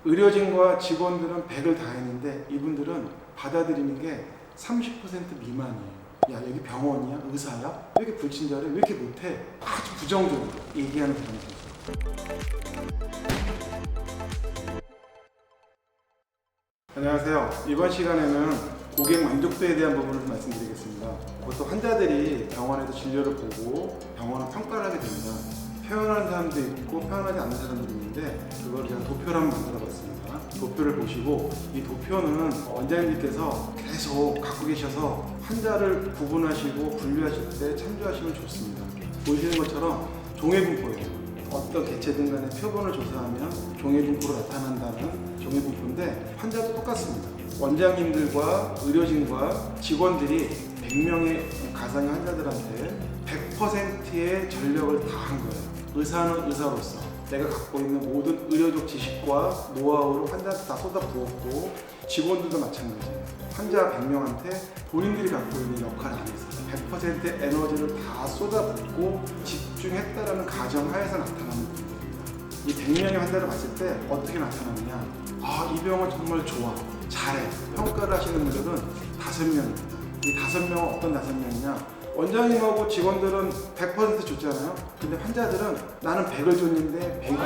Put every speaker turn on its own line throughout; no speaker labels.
의료진과 직원들은 100을 다 했는데 이분들은 받아들이는 게 30% 미만이에요. 야, 여기 병원이야? 의사야? 왜 이렇게 불친절해? 왜 이렇게 못해? 아주 부정적으로 얘기하는 사람들이죠. 안녕하세요. 이번 시간에는 고객 만족도에 대한 부분을 좀 말씀드리겠습니다. 보통 환자들이 병원에서 진료를 보고 병원을 평가를 하게 되면 표현하는 사람도 있고 표현하지 않는 사람들이 있는데, 그걸 제가 도표를 한번 만들어 봤습니다. 도표를 보시고, 이 도표는 원장님께서 계속 갖고 계셔서 환자를 구분하시고 분류하실 때 참조하시면 좋습니다. 보시는 것처럼 종해분포예요. 어떤 개체든 간에 표본을 조사하면 종해분포로 나타난다는 종해분포인데, 환자도 똑같습니다. 원장님들과 의료진과 직원들이 100명의 가상의 환자들한테 100%의 전력을 다한 거예요. 의사는 의사로서 내가 갖고 있는 모든 의료적 지식과 노하우를 환자한테 다 쏟아부었고, 직원들도 마찬가지예요. 환자 100명한테 본인들이 갖고 있는 역할 안에서 100%의 에너지를 다 쏟아붓고 집중했다라는 가정하에서 나타나는 분들입니다. 이 100명의 환자를 봤을 때 어떻게 나타나느냐, 아, 이 병원 정말 좋아, 잘해, 평가를 하시는 분들은 5명입니다. 이 5명은 어떤 5명이냐, 원장님하고 직원들은 100% 줬잖아요. 근데 환자들은 나는 100을 줬는데 120,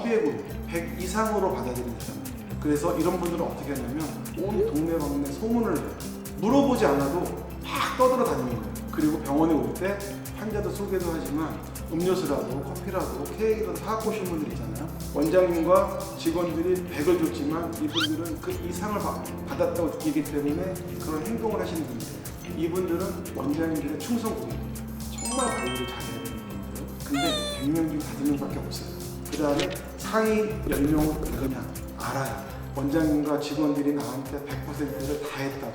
150, 200으로 100 이상으로 받아들이는 사람이에요. 그래서 이런 분들은 어떻게 하냐면 온 동네방네 소문을 해요. 물어보지 않아도 막 떠들어다니는 거예요. 그리고 병원에 올 때 환자도 소개도 하지만 음료수라도 커피라도 케이크라도 사갖고 오신 분들 있잖아요. 원장님과 직원들이 100을 줬지만 이분들은 그 이상을 받았다고 느끼기 때문에 그런 행동을 하시는 분들이에요. 이분들은 원장님들의 충성 고객이에요. 정말 관리를 잘해야 되는 분들. 근데 100명 중 5명밖에 없어요. 그 다음에 상위 10명은 누구냐 알아요. 원장님과 직원들이 나한테 100%를 다 했다고.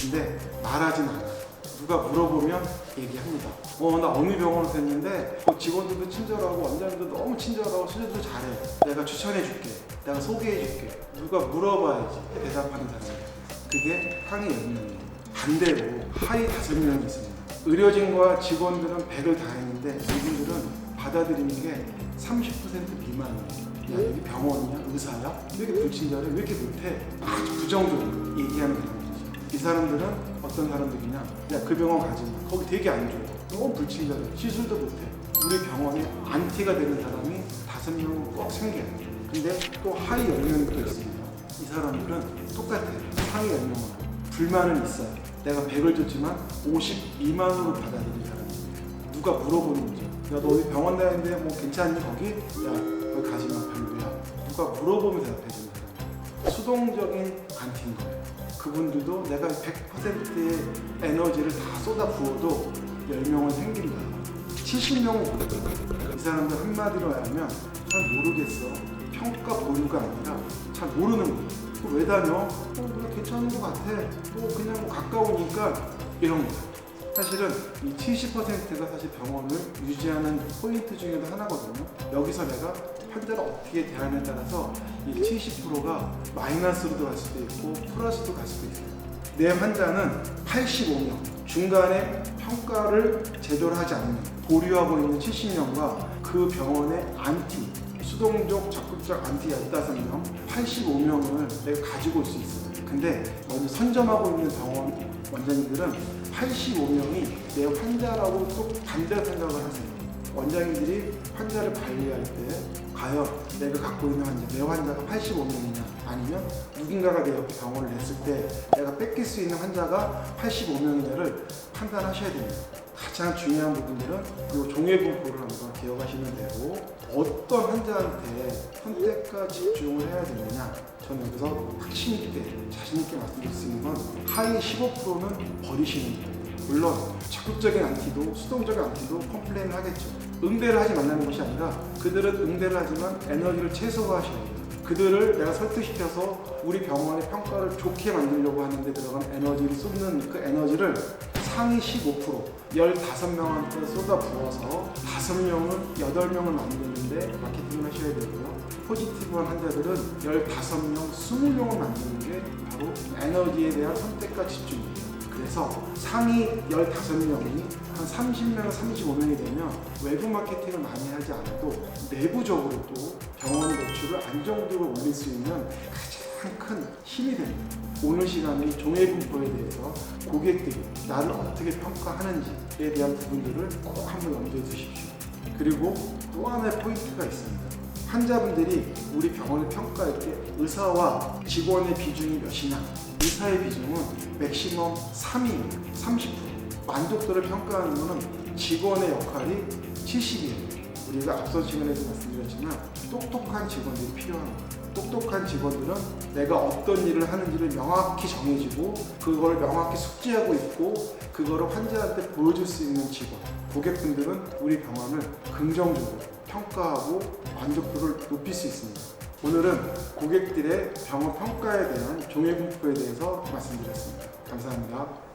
근데 말하진 않아요. 누가 물어보면 얘기합니다. 나 어느 병원에서 했는데 직원들도 친절하고 원장님도 너무 친절하고 수술도 잘해. 내가 추천해줄게. 내가 소개해줄게. 누가 물어봐야지 대답하는 사람이에요. 그게 상위 10명이에요. 반대로 하위 5명이 있습니다. 의료진과 직원들은 100을 다 했는데 이분들은 받아들이는 게 30% 미만이에요. 야, 여기 병원이야? 의사야? 왜 이렇게 불친절해? 왜 이렇게 못해? 아주 부정적으로 얘기하는 사람들이죠. 이 사람들은 어떤 사람들이냐, 야, 그 병원 가지 마. 거기 되게 안 좋아. 너무 불친절해. 시술도 못해. 우리 병원에 안티가 되는 사람이 5명은 꼭 생겨요. 근데 또 하위 10명이 또 있습니다. 이 사람들은 똑같아요. 상위 10명은 불만은 있어요. 내가 100을 줬지만 52만으로 받아들인 사람이에요. 누가 물어보는 거죠. 야, 너 어디 병원 다니는데 뭐 괜찮니 거기? 야, 거기 가지 마, 별로야. 누가 물어보면 대답해주는 사람. 수동적인 안티인 거예요. 그분들도 내가 100%의 에너지를 다 쏟아부어도 10명은 생긴다. 70명은 이 사람들 한마디로 하면 잘 모르겠어. 평가 보류가 아니라 잘 모르는 거예요. 왜 다녀? 나 괜찮은 것 같아. 그냥 가까우니까 이런 거. 사실은 이 70%가 사실 병원을 유지하는 포인트 중에도 하나거든요. 여기서 내가 환자를 어떻게 대하느냐에 따라서 이 70%가 마이너스로도 갈 수도 있고 플러스도 갈 수도 있어요. 내 환자는 85명, 중간에 평가를 제대로 하지 않는 보류하고 있는 70명과 그 병원의 안티, 수동적 적극적 안티 15명, 85명을 내가 가지고 올 수 있어요. 근데 먼저 선점하고 있는 병원 원장님들은 85명이 내 환자라고 또 반대로 생각을 하세요. 원장님들이 환자를 관리할 때 과연 내가 갖고 있는 환자, 내 환자가 85명이냐, 아니면 누군가가 내 옆에 병원을 냈을 때 내가 뺏길 수 있는 환자가 85명이냐를 판단하셔야 됩니다. 가장 중요한 부분들은 이 종해분포를 한번 기억하시면 되고, 어떤 환자한테 선택과 집중을 해야 되느냐, 저는 여기서 확신 있게 자신 있게 말씀드릴 수 있는 건 하위 15%는 버리시는 거예요. 물론 적극적인 안티도 수동적인 안티도 컴플레인을 하겠죠. 응대를 하지 말라는 것이 아니라 그들은 응대를 하지만 에너지를 최소화하셔야 돼요. 그들을 내가 설득시켜서 우리 병원의 평가를 좋게 만들려고 하는데 들어간 에너지를 쏟는 그 에너지를 상위 15%, 15명한테 쏟아부어서 5명은 8명을 만드는데 마케팅을 하셔야 되고요. 포지티브한 환자들은 15명, 20명을 만드는 게 바로 에너지에 대한 선택과 집중입니다. 그래서 상위 15명이 한 30명, 35명이 되면 외부 마케팅을 많이 하지 않아도 내부적으로도 병원 매출을 안정적으로 올릴 수 있는 가장 큰 힘이 됩니다. 오늘 시간에 종횡분포에 대해서 고객들이 나를 어떻게 평가하는지에 대한 부분들을 꼭 한번 염두에 두십시오. 그리고 또 하나의 포인트가 있습니다. 환자분들이 우리 병원을 평가할 때 의사와 직원의 비중이 몇이냐, 의사의 비중은 맥시멈 3이에요. 30%. 만족도를 평가하는 것은 직원의 역할이 70이에요. 우리가 앞선 시간에도 말씀드렸지만 똑똑한 직원들이 필요합니다. 똑똑한 직원들은 내가 어떤 일을 하는지를 명확히 정해지고 그걸 명확히 숙지하고 있고 그거를 환자한테 보여줄 수 있는 직원, 고객분들은 우리 병원을 긍정적으로 평가하고 만족도를 높일 수 있습니다. 오늘은 고객들의 병원 평가에 대한 종횡분포에 대해서 말씀드렸습니다. 감사합니다.